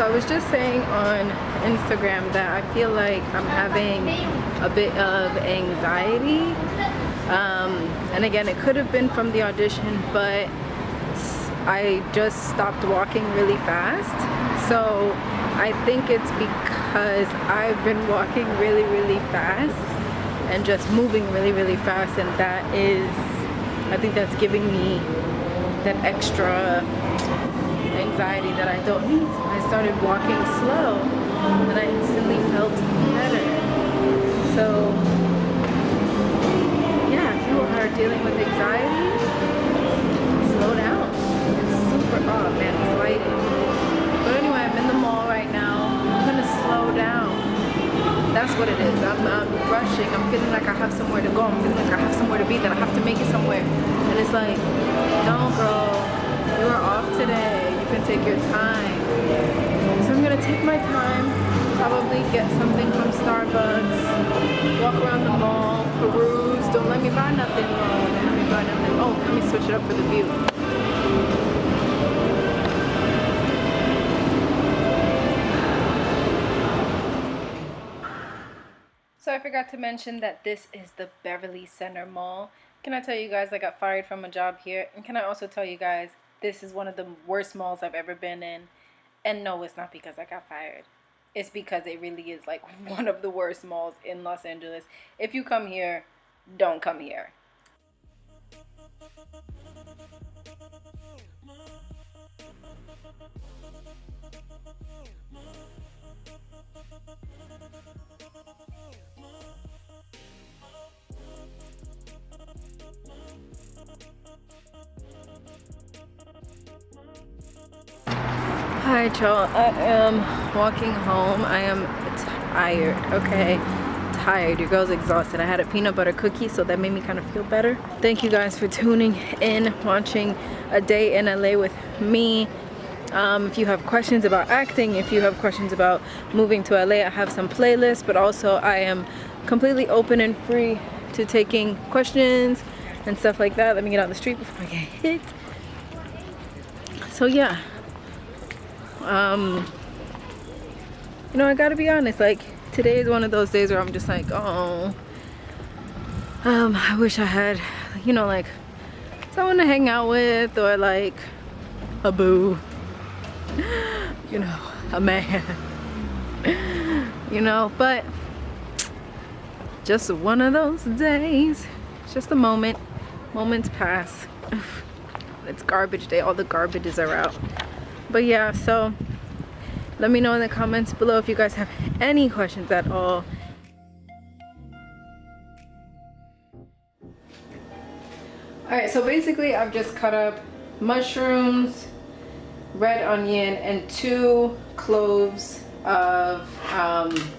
I was just saying on Instagram that I feel like I'm having a bit of anxiety. And again, it could have been from the audition, but I just stopped walking really fast. So I think it's because I've been walking really, really fast and just moving really, really fast, and that is, I think that's giving me that extra anxiety that I don't need. I started walking slow and I instantly felt better. So yeah, if you are dealing with anxiety, slow down. It's super, oh man, it's lighting. But anyway, I'm in the mall right now. I'm gonna slow down. That's what it is. I'm rushing. I'm feeling like I have somewhere to go. I'm feeling like I have somewhere to be, that I have to make it somewhere. And it's like, no girl, you are off today. You can take your time. So I'm gonna take my time, probably get something from Starbucks, walk around the mall, peruse. Don't let me buy nothing, bro. Don't let me buy nothing. Oh, let me switch it up for the view. So I forgot to mention that this is the Beverly Center Mall. Can I tell you guys I got fired from a job here? And can I also tell you guys this is one of the worst malls I've ever been in? And no, it's not because I got fired. It's because it really is like one of the worst malls in Los Angeles. If you come here, don't come here. Alright y'all, I am walking home. I am tired, okay? Tired. Your girl's exhausted. I had a peanut butter cookie, so that made me kind of feel better. Thank you guys for tuning in, watching A Day in LA with me. If you have questions about acting, if you have questions about moving to LA, I have some playlists, but also I am completely open and free to taking questions and stuff like that. Let me get out the street before I get hit. So yeah. You know, I gotta be honest, like today is one of those days where I'm just like, oh, I wish I had, you know, like someone to hang out with, or like a boo, you know, a man, you know, but just one of those days. It's just a moment. Moments pass. It's garbage day. All the garbages are out. But yeah, so let me know in the comments below if you guys have any questions at all. Alright, so basically I've just cut up mushrooms, red onion, and 2 cloves of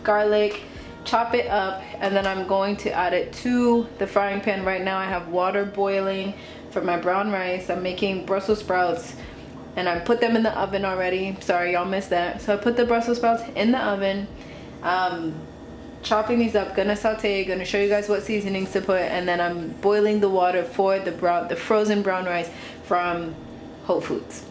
garlic. Chop it up, and then I'm going to add it to the frying pan. Right now I have water boiling for my brown rice. I'm making Brussels sprouts, and I put them in the oven already. Sorry, y'all missed that. So I put the Brussels sprouts in the oven. Chopping these up, gonna saute, gonna show you guys what seasonings to put, and then I'm boiling the water for the frozen brown rice from Whole Foods.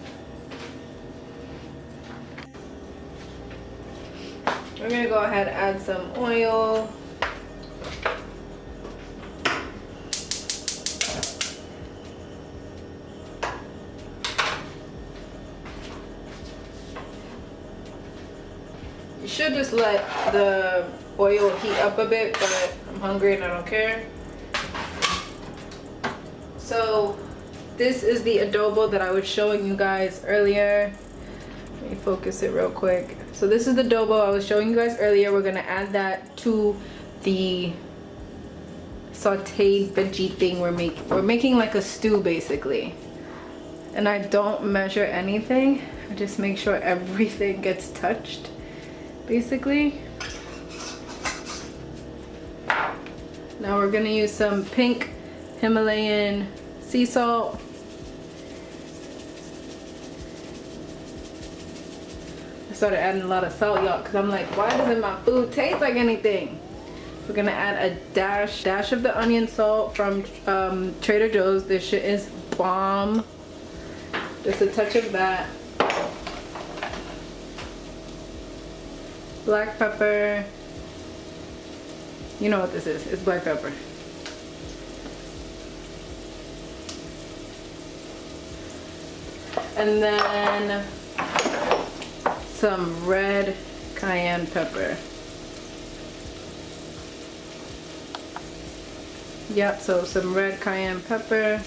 We're gonna go ahead and add some oil. You should just let the oil heat up a bit, but I'm hungry and I don't care. So this is the adobo that I was showing you guys earlier. Let me focus it real quick. So this is the adobo I was showing you guys earlier. We're gonna add that to the sauteed veggie thing we're making. We're making like a stew basically. And I don't measure anything. I just make sure everything gets touched, basically. Now we're gonna use some pink Himalayan sea salt. I started adding a lot of salt, y'all, because I'm like, why doesn't my food taste like anything? We're gonna add a dash of the onion salt from Trader Joe's. This shit is bomb. Just a touch of that. black pepper. You know what this is, it's black pepper. And then some red cayenne pepper. Yep, so some red cayenne pepper.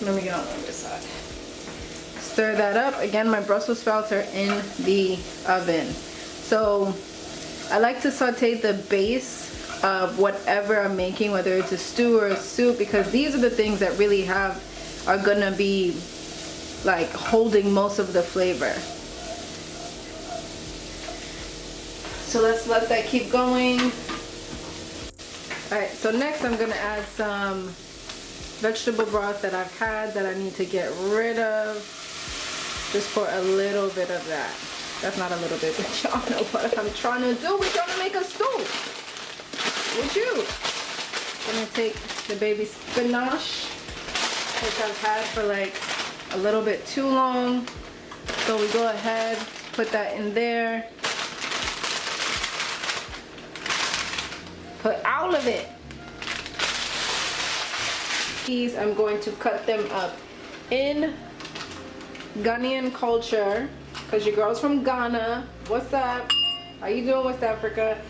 Let me get on the other side. Stir that up. Again, my Brussels sprouts are in the oven. So I like to saute the base of whatever I'm making, whether it's a stew or a soup, because these are the things that really are gonna be like holding most of the flavor. So let's let that keep going. Alright, so next I'm gonna add some vegetable broth that I've had that I need to get rid of. Just for a little bit of that. That's not a little bit, but y'all know what I'm trying to do. We're trying to make a stew. Would you? I'm gonna take the baby spinach, which I've had for like a little bit too long. So we go ahead, put that in there. Put all of it. These, I'm going to cut them up in Ghanaian culture, because your girl's from Ghana. What's up? How you doing, West Africa?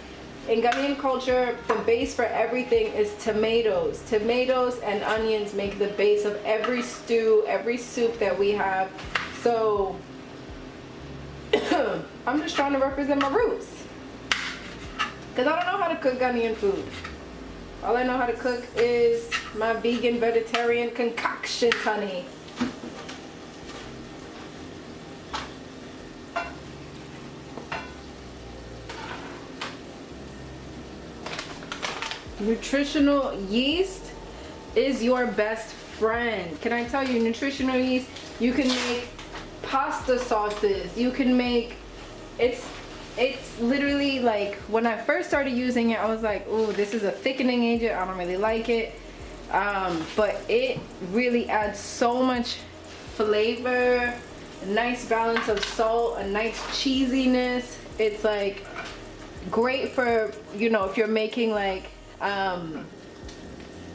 In Ghanaian culture, the base for everything is tomatoes. Tomatoes and onions make the base of every stew, every soup that we have. So I'm just trying to represent my roots, because I don't know how to cook Ghanaian food. All I know how to cook is my vegan vegetarian concoction, honey. Nutritional yeast is your best friend. Can I tell you, nutritional yeast, you can make pasta sauces, you can make, it's literally like, when I first started using it, I was like, oh, this is a thickening agent, I don't really like it, but it really adds so much flavor, a nice balance of salt, a nice cheesiness. It's like great for, you know, if you're making like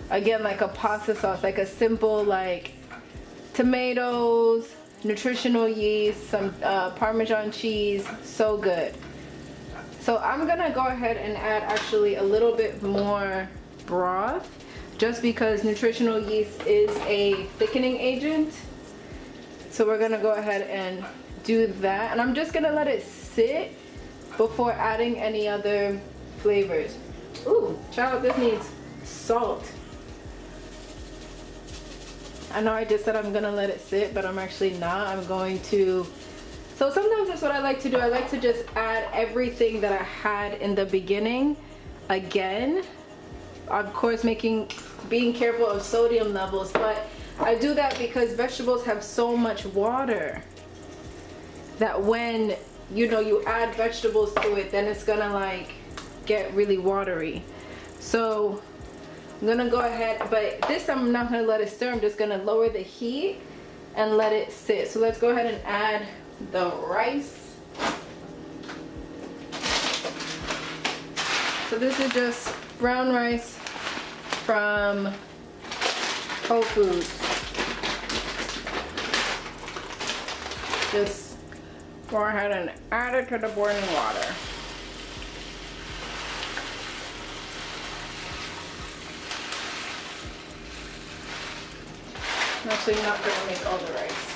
again, like a pasta sauce, like a simple, like tomatoes, nutritional yeast, some Parmesan cheese, so good. So I'm gonna go ahead and add actually a little bit more broth, just because nutritional yeast is a thickening agent. So we're gonna go ahead and do that, and I'm just gonna let it sit before adding any other flavors. Ooh, child, this needs salt. I know I just said I'm gonna let it sit, but I'm actually not. I'm going to, so sometimes that's what I like to do. I like to just add everything that I had in the beginning again. Of course, being careful of sodium levels, but I do that because vegetables have so much water that when, you know, you add vegetables to it, then it's gonna like get really watery. So I'm gonna go ahead, but this I'm not gonna let it stir. I'm just gonna lower the heat and let it sit. So let's go ahead and add the rice. So this is just brown rice from Whole Foods. Just go ahead and add it to the boiling water. I'm actually not going to make all the rice.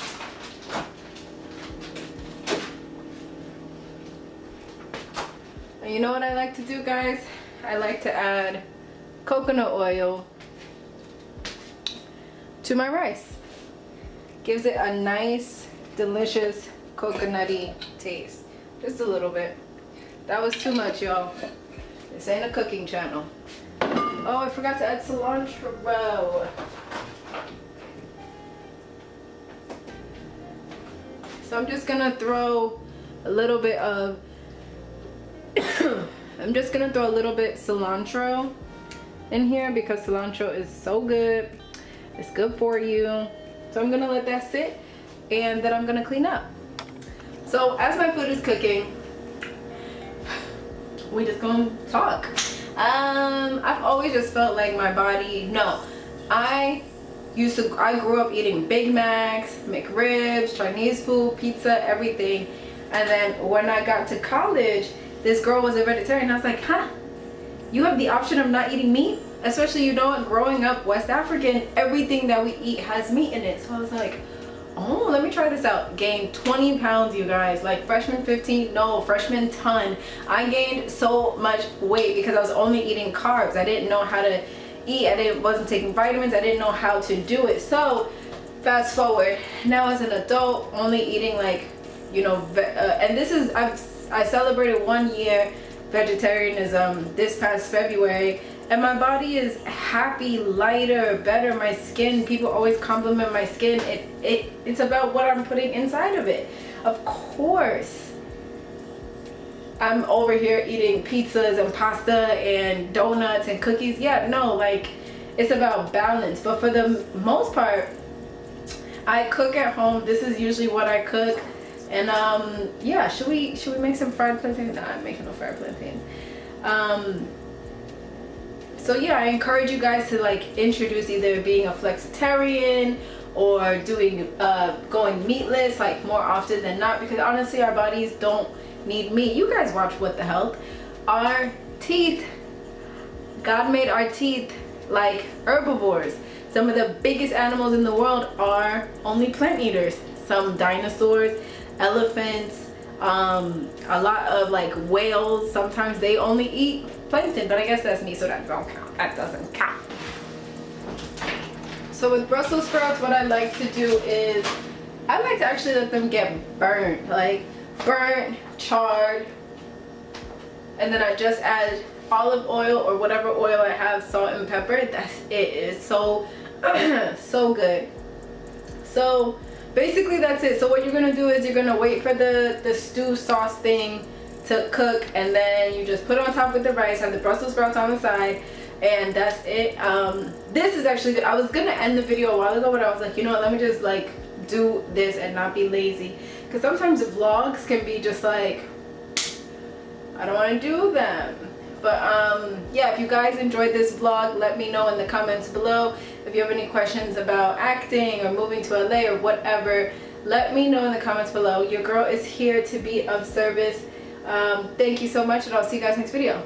And you know what I like to do, guys? I like to add coconut oil to my rice. Gives it a nice, delicious, coconutty taste. Just a little bit. That was too much, y'all. This ain't a cooking channel. Oh, I forgot to add cilantro. So I'm just gonna throw a little bit of I'm just gonna throw a little bit cilantro in here because cilantro is so good. It's good for you. So I'm gonna let that sit, and then I'm gonna clean up. So as my food is cooking, we just gonna talk. I've always just felt like my body, no, I grew up eating Big Macs, McRibs, Chinese food, pizza, everything. And then when I got to college, this girl was a vegetarian. I was like, huh? You have the option of not eating meat? Especially, you know, growing up West African, everything that we eat has meat in it. So I was like, oh, let me try this out. Gained 20 pounds, you guys. Like freshman 15, no, freshman ton. I gained so much weight because I was only eating carbs. I didn't know how to eat. Wasn't taking vitamins. I didn't know how to do it. So fast forward, now as an adult, only eating like, you know, and this is, I celebrated 1 year vegetarianism this past February, and my body is happy, lighter, better. My skin, people always compliment my skin. It's about what I'm putting inside of it. Of course, I'm over here eating pizzas and pasta and donuts and cookies. Yeah, no, like, it's about balance. But for the most part, I cook at home. This is usually what I cook. And yeah, should we make some fried plantains? Nah, I'm making no fried plantains. So yeah, I encourage you guys to like introduce either being a flexitarian or doing going meatless like more often than not, because honestly our bodies don't need meat. You guys watch What the Health. Our teeth, God made our teeth like herbivores. Some of the biggest animals in the world are only plant eaters. Some dinosaurs, elephants, a lot of like whales, sometimes they only eat plankton, but I guess that's me, so that don't count. That doesn't count. So with Brussels sprouts, what I like to do is I like to actually let them get burnt, like burnt, charred, and then I just add olive oil or whatever oil I have, salt and pepper. That's it. It's so so good. So basically that's it. So what you're gonna do is you're gonna wait for the stew sauce thing to cook, and then you just put it on top with the rice, have the Brussels sprouts on the side, and that's it. This is actually good. I was gonna end the video a while ago, but I was like, you know what, let me just like do this and not be lazy, because sometimes the vlogs can be just like, I don't want to do them. But yeah, if you guys enjoyed this vlog, let me know in the comments below. If you have any questions about acting or moving to LA or whatever, let me know in the comments below. Your girl is here to be of service. Thank you so much, and I'll see you guys next video.